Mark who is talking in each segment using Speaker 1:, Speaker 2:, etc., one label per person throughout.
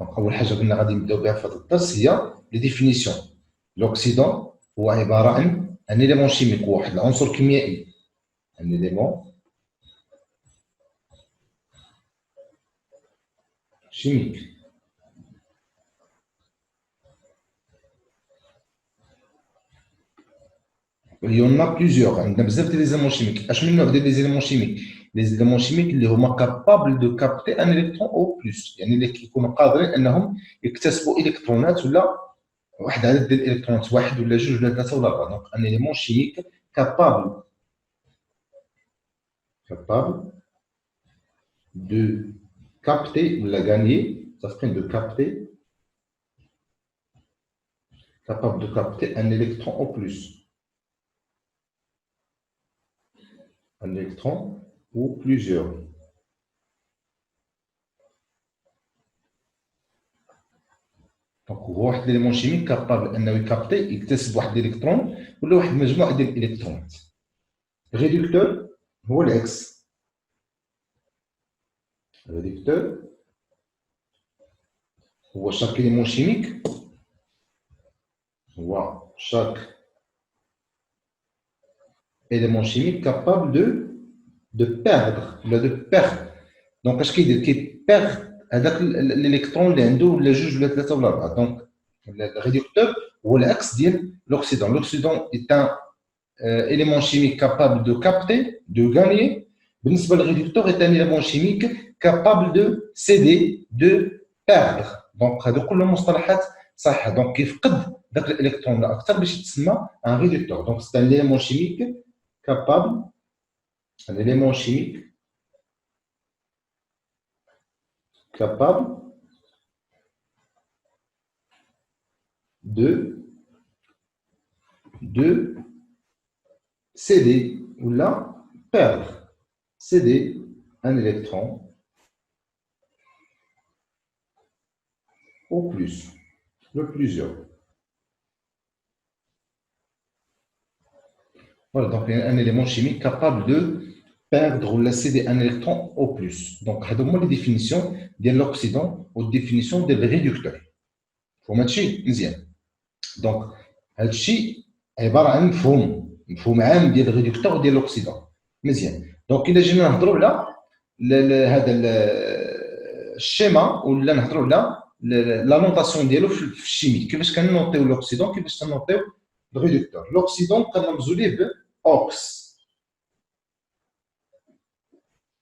Speaker 1: دونك اول حاجه قلنا غادي نبداو بها في هذا الدرس هي لي ديفينيسيون. لوكسيدون هو عباره عن ان إيليمون شيميك، واحد العنصر كيميائي، ان إيليمون شيميك. Il y en a plusieurs. عندنا بزاف ديال لي زيليمون شيميك. اش من نوع ديال لي زيليمون شيميك؟ لي زيليمون شيميك اللي هما كابابل دو كابتي ان الكترون او بلوس، يعني اللي كيكونوا قادرين انهم يكتسبوا الكترونات ولا واحد العدد ديال الالكترونات، واحد ولا جوج ولا ثلاثه ولا اربعه. دونك ان اليمون شيميك كابابل de capter ou la gagner, ça se de capter, capable de capter un électron au plus. Un électron ou plusieurs. Donc, هو واحد l'élément chimique capable انه يكابتي يكتسب واحد الالكترون ولا واحد المجموعه ديال الالكترونات. الريدكتور هو الاكس. الريدكتور هو chaque élément chimique, هو chaque élément chimique capable de perdre ولا de perdre. Donc اش كيدير؟ كيبيرد هذاك الالكترون اللي عنده ولا جوج ولا ثلاثه ولا اربعه. دونك الريدكتور هو الاكس ديال l'oxydant. L'oxydant est un élément chimique capable de capter, de gagner. بالنسبه للريدكتور est un élément chimique capable de céder, de perdre. دونك هادو كلهم مصطلحات صحيحه. دونك كيفقد ذاك الالكترون لا اكثر باش يتسمى ان ريدكتور. دونك c'est un élément chimique capable, un élément chimique capable de céder ou là perdre, céder un électron au plus, le plusieurs. Voilà, donc un élément chimique capable de perdre ou céder un électron au plus. Donc, هادو هما les définitions ديال l'oxydant ou définition ديال الريدكتور. فهم هادشي مزيان. دونك هادشي عباره عن مفهوم عام ديال الريدكتور وديال l'oxydant. مزيان. دونك الا جينا نهضروا على هذا الشيما ولا نهضروا على لا نوتاسيون ديالو في الشيمي، كيفاش كنوطيو l'oxydant كيفاش كنوطيو الريدكتور. l'oxydant كنرمزوا ليه ب اوكس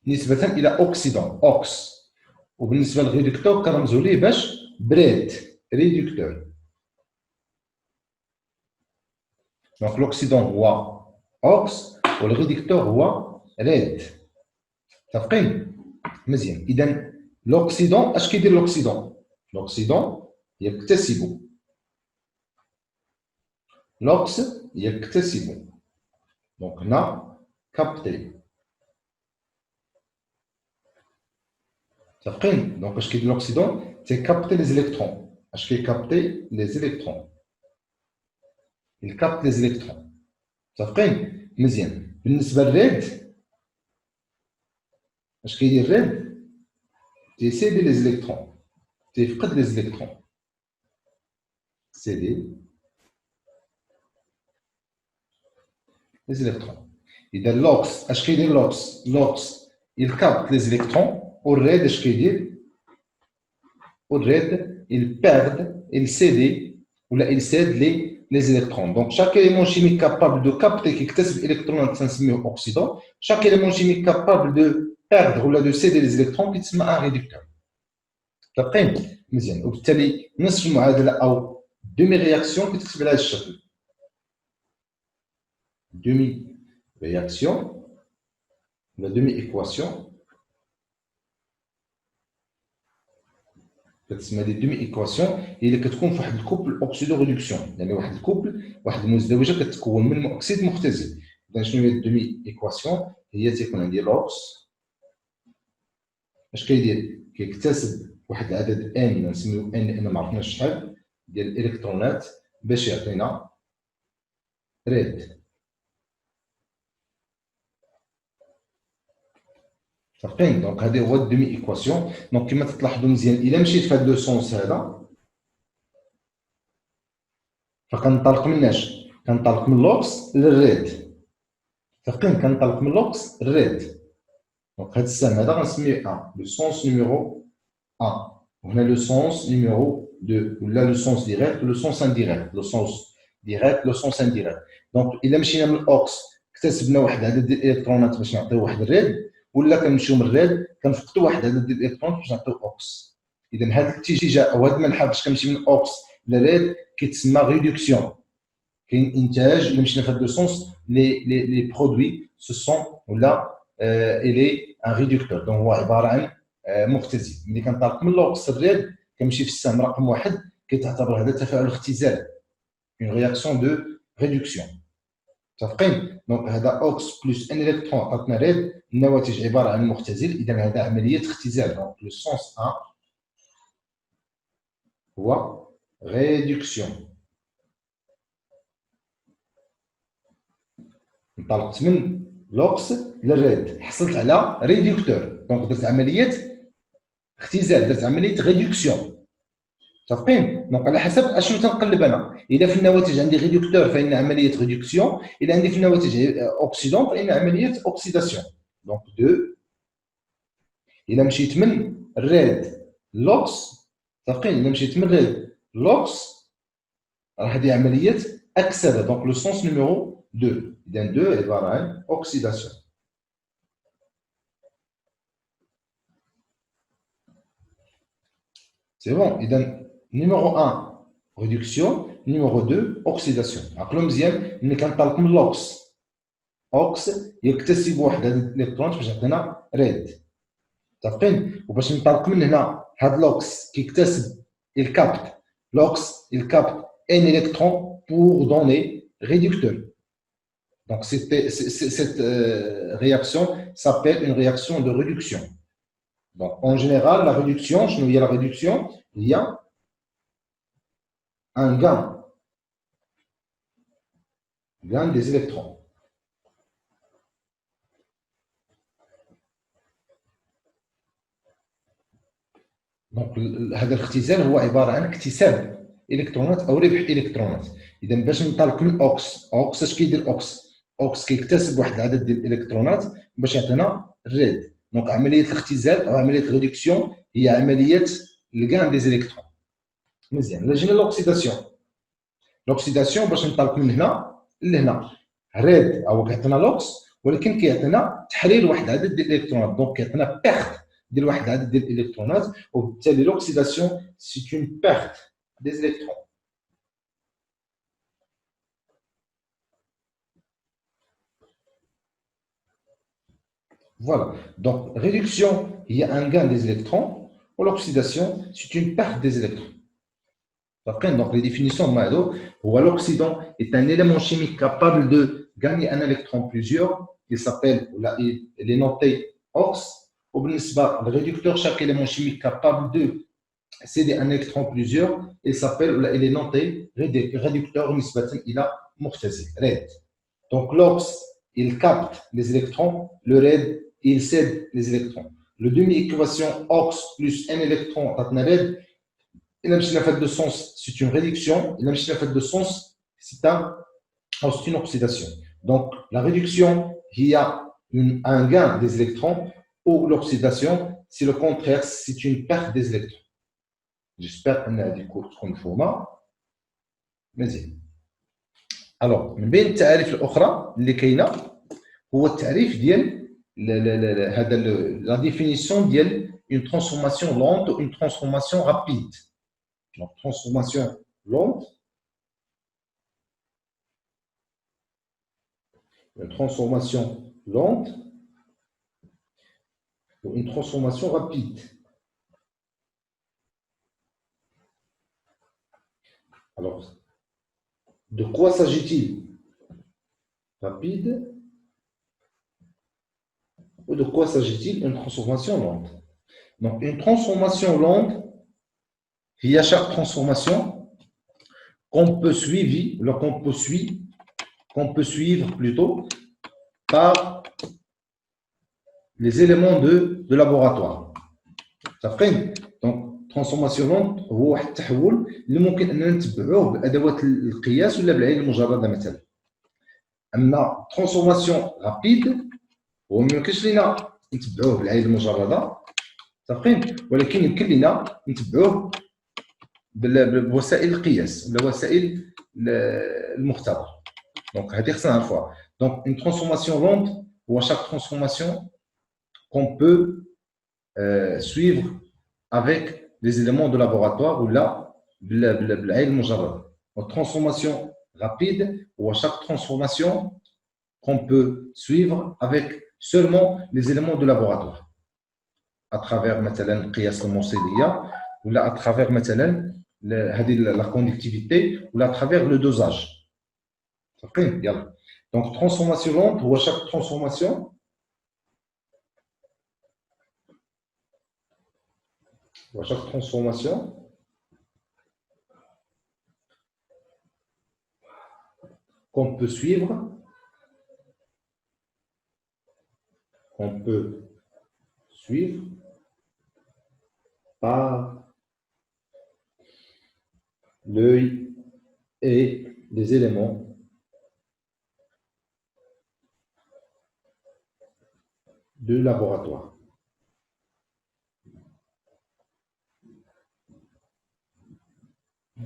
Speaker 1: نسبة إلى أوكسيدون، أوكس. وبالنسبة للريدكتور كنرمزوا ليه باش بريد، ريدكتور. دونك l'oxydant هو أوكس والريدكتور هو ريد. متفقين؟ مزيان. إذا l'oxydant اش كيدير l'oxydant؟ l'oxydant يكتسب. l'ox يكتسب. دونك هنا كابتي. متفقين؟ دونك اش كيدير l'oxydant؟ تيكابتي لي زيليكترون. اش كيكابتي لي زيليكترون؟ il capte les électrons. متفقين؟ مزيان. بالنسبه للريد اش كيدير الريد؟ تيسيدي لي زيليكترون، تيفقد لي زيليكترون. سيدي لي زيليكترون. اذا لوكس اش كيدير لوكس؟ لوكس il capte les électrons. والريد اش كيدير؟ والريد il perd, il cède ولا il cède les électrons. Donc chaque élément chimique capable de capter qui يكتسب الالكترونات تنسميه اوكسيدون. chaque élément chimique capable de perdre ولا de céder les électrons كيتسمى ان ريدكتور. متفقين؟ مزيان. وبالتالي نصف المعادله او دومي رياكسيون كتكتب على هذا الشكل. دومي رياكسيون ولا دومي ايكواسيون كتسمى دي دومي ايكواسيون هي اللي كتكون في واحد الكوبل اوكسيدو ريدكسيون، يعني واحد الكوبل، واحد المزدوجه كتكون من مؤكسيد مختزل. اذا شنو هي الدومي ايكواسيون؟ هي تيكون عندي لوكس اش كيدير؟ كيكتسب واحد العدد ان نسميو ان ما عرفناش شحال ديال الالكترونات باش يعطينا ريد. فاهمين دونك هذه هو الدومي ايكواسيون دونك كما تلاحظوا مزيان الا مشيت في هذا لو سونس هذا فكنطلق من اش كنطلق من لوكس للريد فاهمين كنطلق من لوكس للريد دونك هذا السهم هذا غنسميه 1 لو سونس نيميرو 1 وهنا لو سونس نيميرو 2 ولا لو سونس ديريكت لو سونس انديريكت لو سونس ديريكت لو سونس انديريكت دونك الا مشينا من الاوكس اكتسبنا واحد عدد الالكترونات باش نعطيو واحد الريد ولا كنمشيو من الريد كنفقدوا واحد عدد الالكترونات باش نعطيو اوكس اذا هذا الاتجاه او هذا المنحى باش كنمشي من اوكس لريد كيتسمى ريدكسيون كاين انتاج الا مشينا في هذا لو سونس لي برودوي سو سون ولا الي ان ريدكتور دونك هو عباره عن مختزل ملي كنطلق من لوكس للريد كنمشي في السهم رقم واحد كيتعتبر هذا تفاعل اختزال une réaction de réduction متفقين دونك هذا اوكس بلس ان الكترون عطاتنا ريد النواتج عباره عن مختزل اذا هذا عمليه اختزال دونك لو سونس 1 هو ريدكسيون انطلقت من لوكس للريد حصلت على ريدكتور دونك درت عمليه اختزال درت عمليه ريدكسيون متفقين دونك على حسب اشنو تنقلب انا اذا في النواتج عندي ريدكتور فان عمليه ريدكسيون اذا عندي في النواتج اوكسيدون فان عمليه اوكسيداسيون دونك 2 اذا مشيت من الريد لوكس متفقين اذا مشيت من الريد لوكس راه هذه عمليه اكسده دونك لو سونس نيميرو 2 اذا 2 عباره عن اوكسيداسيون سي بون اذا numéro 1 réduction numéro 2 oxydation عقلوا مزيان ملي كنطلق من لوكس اوكس يكتسب واحد هاد الالكترون باش يعطينا ريد متفقين وباش نطلق من هنا هاد لوكس كيكتسب الكابت لوكس الكابت ان الكترون pour donner réducteur donc cette réaction s'appelle une réaction de réduction donc en général la réduction شنو هي la réduction هي un gain des électrons. Donc هذا الاختزال هو عباره عن اكتساب الكترونات او ربح الكترونات اذا باش ننطلق من اوكس اش كيدير اوكس كيكتسب واحد العدد ديال الالكترونات باش يعطينا الريد دونك عمليه الاختزال او عمليه الريدكسيون هي عمليه الكان دي الكترون مزيان الا جينا لوكسيداسيون باش ننطلق من هنا لهنا ريد او كيعطينا لوكس ولكن كيعطينا تحرير واحد العدد ديال الالكترونات دونك كيعطينا بيرت ديال واحد العدد ديال الالكترونات وبالتالي لوكسيداسيون سي اون بيرت دي الكترون Voilà. Donc, réduction, il y a un gain des électrons, ou l'oxydation, c'est une perte des électrons. Donc, les définitions de Mahado, l'oxydant est un élément chimique capable de gagner un électron plusieurs, il s'appelle, il est noté OX, ou le réducteur, chaque élément chimique capable de céder un électron plusieurs, il s'appelle, il est noté réducteur, il a mortazé, RED. Donc, l'OX, il capte les électrons, le RED, il cède les électrons. Le demi-équation OX plus un électron, RED, il a fait de sens, c'est une réduction. Il a fait de sens, c'est une oxydation. Donc, la réduction, il y a un gain des électrons, ou l'oxydation, c'est le contraire, c'est une perte des électrons. J'espère qu'on a des cours qu'on format. Mais alors, من بين التعاريف الأخرى اللي كاينة هو التعريف ديال هذا la définition ديال une transformation lente ou une transformation rapide. Donc, transformation lente, une transformation lente ou une transformation rapide. Alors, de quoi s'agit-il? Rapide ou de quoi s'agit-il? Une transformation lente. Donc, une transformation lente, il y a chaque transformation qu'on peut suivre plutôt par les éléments de laboratoire. متفقين؟ دونك ترانسفورماسيون لونت هو واحد التحول اللي ممكن اننا نتبعوه بادوات القياس ولا بالعين المجرده مثلا. اما ترانسفورماسيون رابيد هو ما يمكنش لينا نتبعوه بالعين المجرده، متفقين؟ ولكن يمكن لينا نتبعوه بوسائل القياس ولا وسائل المختبر. دونك هذه خصنا نعرفوها. دونك اون ترانسفورماسيون لونت هو شاك ترانسفورماسيون qu'on peut suivre avec les éléments de laboratoire ou là, بالعين المجرد. La transformation rapide ou à chaque transformation qu'on peut suivre avec seulement les éléments de laboratoire. À travers مثلا القياس الموصلية ou là à travers مثلا la conductivité ou là à travers le dosage. Donc transformation lente ou à chaque transformation ou à chaque transformation qu'on peut suivre, par l'œil et les éléments de laboratoire.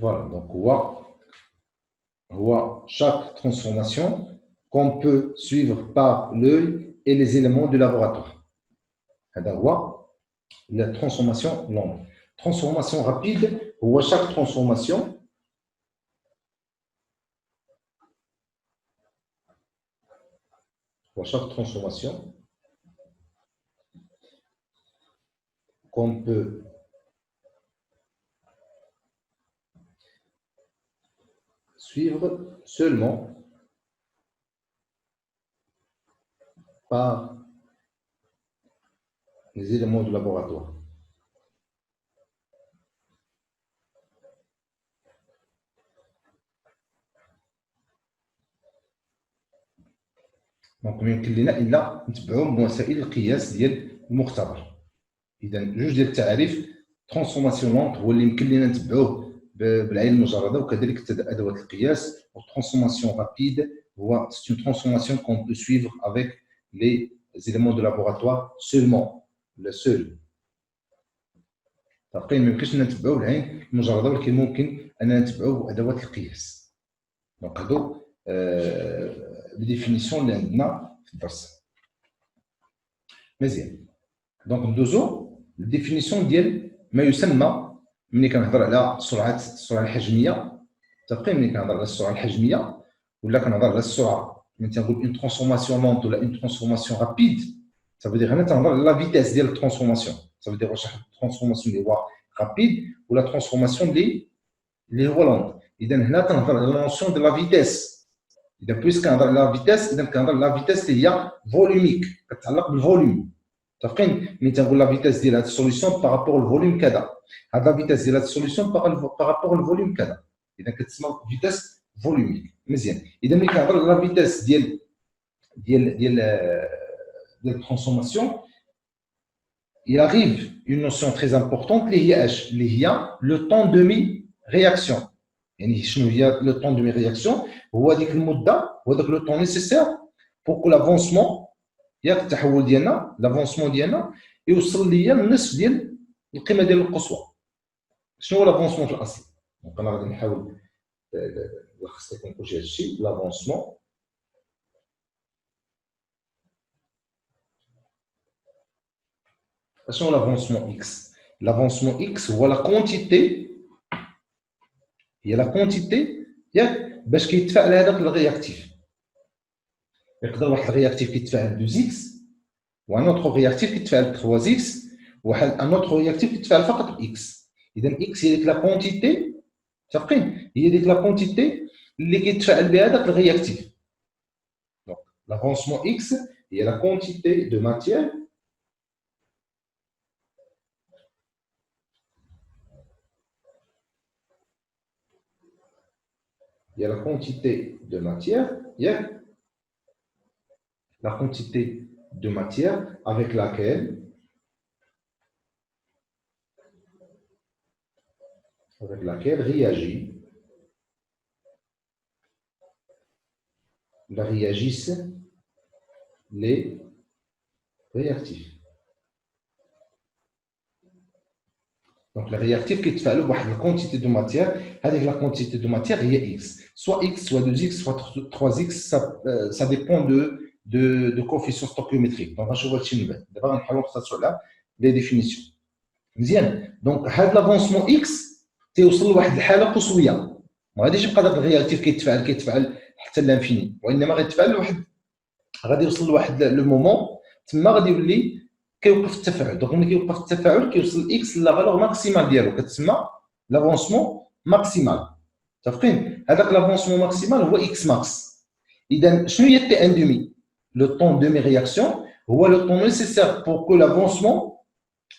Speaker 1: Voilà, donc on voit chaque transformation qu'on peut suivre par l'œil et les éléments du laboratoire. On la transformation longue. Transformation rapide, on voit chaque transformation qu'on peut suivre seulement par les éléments du laboratoire. دونك يمكن لنا الا نتبعوا بوسائل القياس ديال المختبر. اذا جوج ديال التعاريف، ترانسفورماسيون لونت هو اللي يمكن لنا نتبعوه بالعين المجرده وكذلك ادوات القياس، والترانسفورماسيون رابيد هو سي اون ترانسفورماسيون كون بو سويفر افيك لي éléments de laboratoire seulement le seul. تقريبا ما يمكنش نتبعوه بالعين المجرده، ولكن ممكن اننا نتبعوه بادوات القياس. دونك هادو لي ديفينيسيون اللي عندنا في الدرس. مزيان، دونك ندوزو للديفينيسيون ديال ما يسمى، ملي كنهضر على السرعه الحجميه، تقريبا ملي كنهضر على السرعه الحجميه ولا كنهضر على السرعه، ملي تنقول اون ترانسفورماسيون لونت ولا اون ترانسفورماسيون رابيد، ça veut dire هنا تنهضر على لا فيتاس ديال الترانسفورماسيون. ça veut dire واش الترانسفورماسيون اللي هو رابيد ولا ترانسفورماسيون اللي هو لونت. اذا هنا تنهضر على لا نوسيون دو لا فيتاس. اذا بويس كنهضر على لا فيتاس، اذا كنهضر على لا فيتاس اللي هي فوليوميك، كتعلق بالفوليوم. متفقين؟ ملي تنقول لا فيتاس ديال هاد السوليسيون بارابور الفوليوم كذا، هاد لا فيتاس ديال هاد السوليسيون بارابور الفوليوم كذا، اذا كتسمى فيتاس فوليوميك. مزيان، اذا ملي كنهضر على لا فيتاس ديال الترانسفورماسيون، il arrive une notion très importante اللي هي le temps demi réaction. يعني شنو هي le temps demi réaction؟ هو ديك المده، هو داك le temps nécessaire pour que l'avancement ياك التحول ديالنا، لافونسمون ديالنا يوصل ليا النصف ديال القيمه ديال القصوى. شنو هو لافونسمون في الاصل؟ دونك انا غادي نحاول نلخص لكم كلشي هادشي. لافونسمون شنو لافونسمون اكس؟ لافونسمون اكس هو لا كونتيتي، هي لا كونتيتي ياك باش كيتفاعل هذاك الرياكتيف. يقدر واحد الرياكتيف كيتفاعل ب 2 اكس، وان اوتر رياكتيف كيتفاعل ب 3 اكس، واحد ان اوتر رياكتيف كيتفاعل فقط ب اكس. اذا اكس هي ديك لا كونتيتي، متفقين؟ هي ديك لا كونتيتي اللي كيتفاعل بها داك الرياكتيف. دونك لافونسمون اكس هي لا كونتيتي دو ماتيير il y a la quantité de matière, il y a la quantité de matière avec laquelle réagissent les réactifs. Donc, les réactifs qui te la quantité de matière, avec la quantité de matière, il y a X. Soit X, soit 2X, soit 3X, ça dépend de coefficient stoichiométrique. Donc, on va voir d'abord, on va sur les définitions. Bien. Donc, l'avancement X, c'est aussi le حالة قصوية. ما غاديش يبقى داك الرياكتيف كيتفاعل حتى للانفيني، وانما غيتفاعل لواحد، غادي يوصل لواحد لو مومون تما غادي يولي كيوقف التفاعل. دونك ملي كيوقف التفاعل كيوصل اكس لا فالور ماكسيمال ديالو، كتسمى لافونسمون ماكسيمال. متفقين؟ هذاك لافونسمون ماكسيمال هو اكس ماكس. اذا شنو هي تي ان دومي؟ لو طون دومي رياكسيون هو لو طون نيسيسير بور كو لافونسمون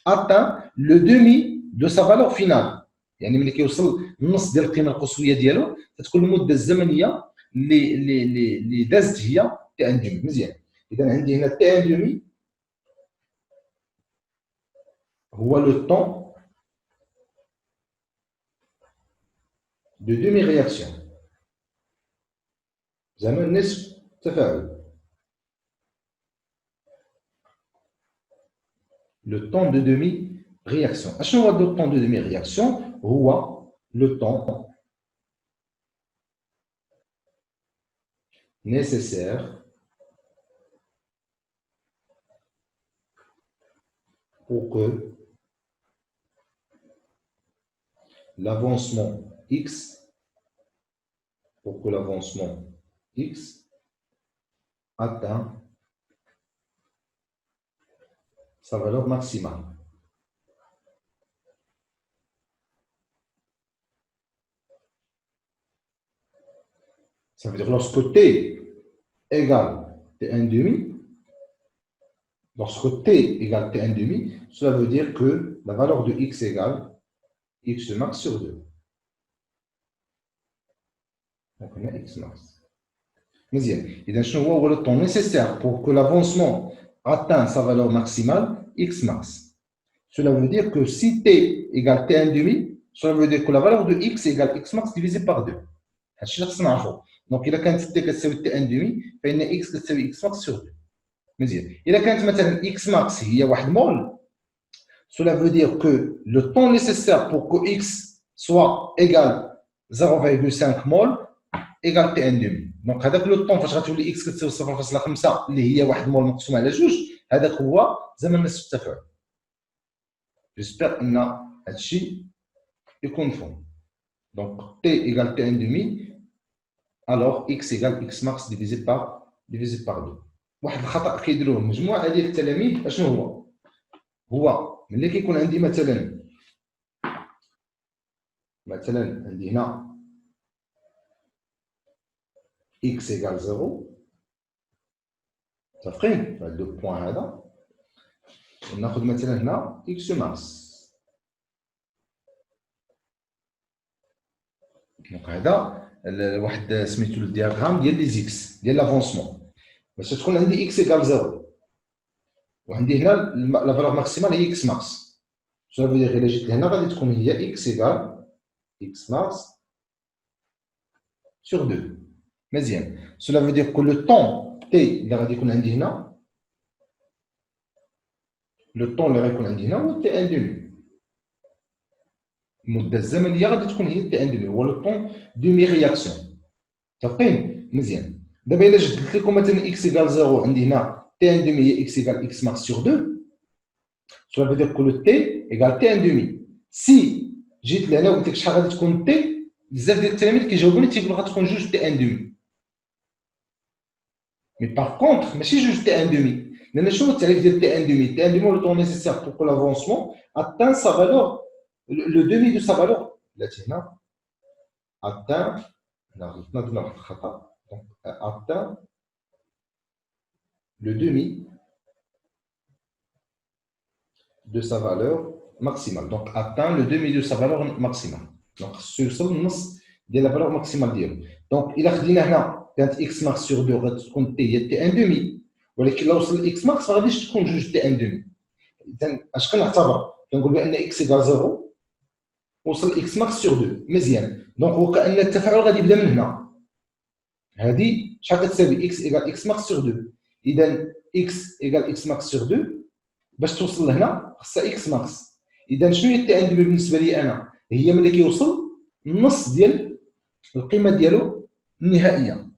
Speaker 1: atteint le demi de sa valeur finale. يعني ملي كيوصل النص ديال القيمه القصويه ديالو تتكون المده الزمنيه اللي دازت هي تي ان دومي. مزيان. اذا عندي هنا تي ان دومي هو لو طون دو دومي رياكسيون، زمن نصف تفاعل. Le temps de demi-réaction. شنو هو le temps de demi-réaction؟ هو le temps nécessaire pour que l'avancement X atteint sa valeur maximale. Ça veut dire lorsque t égale t1 demi, lorsque t égale t1 demi, cela veut dire que la valeur de x égale x max sur 2. Donc on a x max. Mais il y a le temps nécessaire pour que l'avancement atteint sa valeur maximale, x max. Cela veut dire que si t égale t1 demi, cela veut dire que la valeur de x égale x max divisé par 2. Donc, il a quand t كتساوي t1 demi, فإن x كتساوي x max sur 2. مزيان. إذا كانت مثلا x max هي 1 mol, cela veut dire que le temps nécessaire pour que x soit égal 0,5 mol égale t1 demi. Donc, هذاك لو طون فاش غتولي x كتساوي 0.5 اللي هي 1 mol مقسوم على 2، هذاك هو زمن نصف التفاعل. J'espère ان هذا الشيء يكون مفهوم. Donc, t égale t1 demi, alors x égale x max divisé par 2. واحد الخطا كيديروه مجموعه ديال التلاميذ اشنو هو ملي كيكون عندي مثلا عندي هنا x égale 0، متفقين؟ هاد لو بوين هذا وناخذ مثلا هنا x max. دونك هذا واحد سميتو الدياغرام ديال لي زيكس ديال لافونسمون باش تكون عندي اكس ايكال 0 وعندي هنا لا فالور ماكسيمال هي اكس ماكس. شنو غادي غير جيت لهنا غادي تكون هي اكس ايكال اكس ماكس سور 2. مزيان. سولا فو دير كو لو طون تي اللي غادي يكون عندي هنا، لو طون اللي غيكون عندي هنا هو تي ان دومي. المده الزمنيه غادي تكون هي تي ان دومي، هو لو طون دومي رياكسيون. متفقين؟ مزيان. دابا الا جبت قلت لكم مثلا اكس ايكال 0 عندي هنا تي ان دومي هي اكس ايكال اكس ماكس سور 2، سولا فو دير كو لو تي ايكال تي ان دومي. سي جيت لهنا وقلت لك شحال غادي تكون تي، بزاف ديال التلاميذ كيجاوبوني تيقولوا غتكون جوج تي ان دومي. مي باغ كونتخ ماشي جوج تي ان دومي، لان شنو التعريف ديال تي ان دومي؟ تي ان دومي هو لو طون نيسيسير بور كو لافونسمون atteint sa valeur, le demi de sa valeur. التي هنا atteint، هنا غلطنا درنا واحد الخطا، donc atteint le demi de sa valeur maximale. Donc atteint le demi de sa valeur maximale. Donc يوصل النص ديال la valeur maximale ديالو. Donc إلا خدينا هنا كانت x max sur 2 غتكون t هي t1 demi، ولكن لو وصل الاكس ماكس ما غاديش تكون جوج تي ان دومي. اذا اش كنعتبر؟ كنقول بان اكس ايكال 0 وصل اكس ماكس سور 2 مزيان. دونك وكأن التفاعل غادي يبدا من هنا. هذه شحال كتساوي اكس ايكال اكس ماكس سور 2. اذا اكس ايكال اكس ماكس سور 2 باش توصل لهنا خصها اكس ماكس. اذا شنو هي التي ان دومي بالنسبه لي انا؟ هي ملي كيوصل النص ديال القيمه ديالو النهائيه.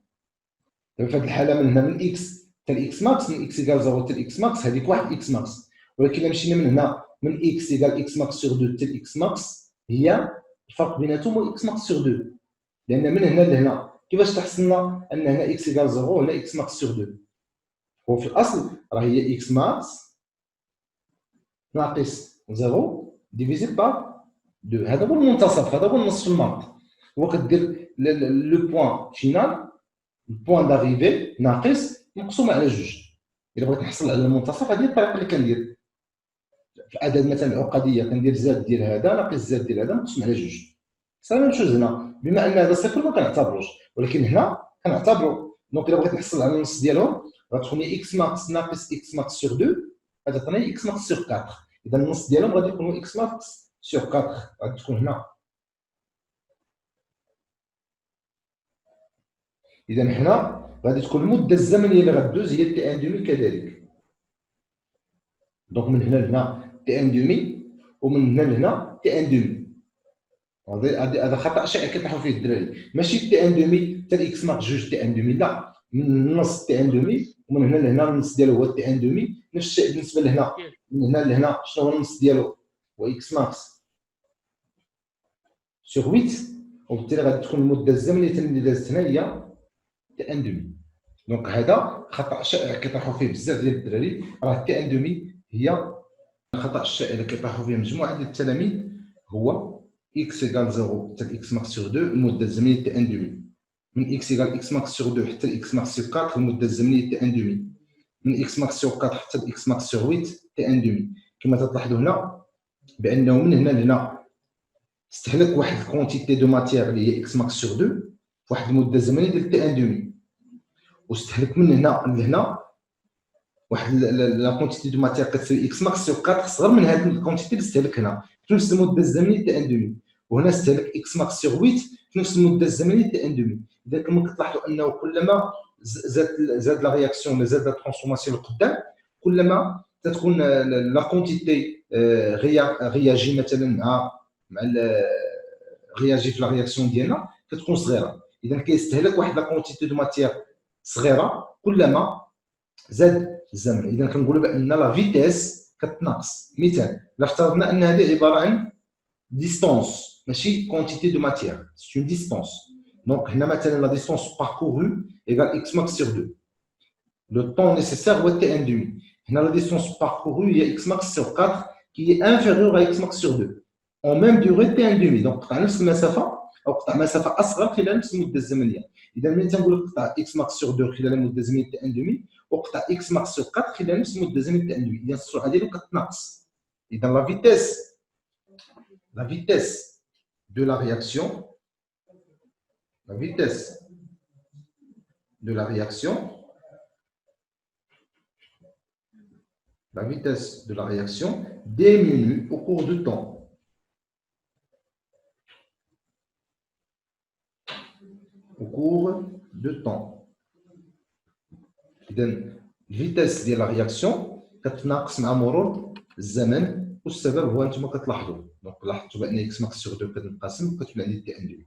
Speaker 1: دابا في هذه الحاله من هنا من اكس حتى الاكس ماكس، من اكس ايكال 0 حتى الاكس ماكس هذيك واحد اكس ماكس. ولكن الا مشينا من هنا من اكس ايكال اكس ماكس سور 2 حتى الاكس ماكس هي الفرق بيناتهم هو اكس ماكس سور 2. لان من هنا لهنا كيفاش تحصلنا ان هنا اكس ايكال 0 وهنا اكس ماكس سور 2؟ هو في الاصل راه هي اكس ماكس ناقص 0 ديفيزي بار 2. هذا هو المنتصف، هذا هو النص في المنطق. هو كدير لو بوان فينال، البوان داريفي ناقص مقسوم على جوج. الا بغيت نحصل على المنتصف هذه الطريقه اللي كندير في الاعداد مثلا العقديه، كندير زاد ديال هذا ناقص زاد ديال هذا مقسوم على جوج. صافي شوز هنا بما ان هذا صفر ما كنعتبروش، ولكن هنا كنعتبرو. دونك الا بغيت نحصل على النص ديالهم غتكون اكس ماكس ناقص اكس ماكس سور 2 غتعطيني اكس ماكس سور 4. اذا النص ديالهم غادي يكونوا اكس ماكس سور 4 غادي تكون هنا. اذا هنا غادي تكون المده الزمنيه اللي غدوز هي تي ان دومي كذلك. دونك من هنا لهنا تي ان دومي ومن هنا لهنا تي ان دومي. هذا خطا شائع كيطيحوا فيه الدراري. ماشي تي ان دومي حتى الاكس ماكس جوج تي ان دومي، لا، من النص تي ان دومي ومن هنا لهنا النص ديالو هو تي ان دومي. نفس الشيء بالنسبه لهنا، من هنا لهنا شنو هو النص ديالو؟ هو اكس ماكس سور 8. وبالتالي غادي تكون المده الزمنيه اللي دازت هنا هي تي ان دومي. دونك هذا خطا شائع كيطيحوا فيه بزاف ديال الدراري. راه تي ان دومي هي الخطا الشائع اللي كيطيحوا فيه مجموعه ديال التلاميذ، هو اكس ايكال 0 حتى اكس ماكس سور 2 المده الزمنيه تي ان دومي. من اكس ايكال اكس ماكس سور 2 حتى اكس ماكس سور 4 المده الزمنيه تي ان دومي. من اكس ماكس سور 4 حتى اكس ماكس سور 8 تي ان دومي. كما تلاحظوا هنا بانه من هنا لهنا استهلك واحد الكونتيتي دو ماتيير اللي هي اكس ماكس سور 2 في واحد المده زمنيه ديال تي ان دومي، واستهلك من هنا لهنا واحد لا كونتيتي دو ماتيير كتساوي اكس ماكس سور 4 صغر من هذه الكونتيتي اللي استهلك هنا في نفس المده الزمنيه تي ان دومي. وهنا استهلك اكس ماكس سور 8 في نفس المده الزمنيه تي ان دومي. اذا كما كتلاحظوا انه كلما زاد لا رياكسيون ولا زاد لا ترانسفورماسيون لقدام كلما تتكون لا كونتيتي غياجي مثلا مع غياجي في لا رياكسيون ديالنا كتكون صغيره. اذا كيستهلك واحد لا كونتيتي دو ماتيير صغيره كلما زاد الزمن. اذا كنقولوا بان لا فيتيس كتنقص. مثال الا افترضنا ان هذه عباره عن ديستونس ماشي كونتيتي دو ماتيير، سي اون ديستونس. دونك هنا مثلا لا ديستونس باركورو ايغال اكس ماكس سور 2. لو طون نيسيسير هو تي ان دومي. هنا لا ديستونس باركورو هي اكس ماكس سور 4 كي هي انفيريور ا اكس ماكس سور 2 اون ميم ديغي تي ان دومي. دونك قطع نفس المسافه او قطع مسافه اصغر خلال نفس المده الزمنيه. اذا ملي تنقول لك قطع اكس ماكس سور 2 خلال المده الزمنيه تي ان دومي وقطع اكس ماكس سور 4 خلال نفس المده الزمنيه تي ان دومي، اذا السرعه ديالو كتنقص. اذا لا vitesse de la réaction, la vitesse de la réaction, la vitesse de la réaction diminue au cours du temps. Au cours de temps. إذن الفيتاس ديال لا رياكسيون كتناقص مع مرور الزمن، والسبب هو انتم كتلاحظوا. دونك لاحظتوا بان اكس ماكس سور 2 كتنقسم وكتولي عندي تي ان دومي.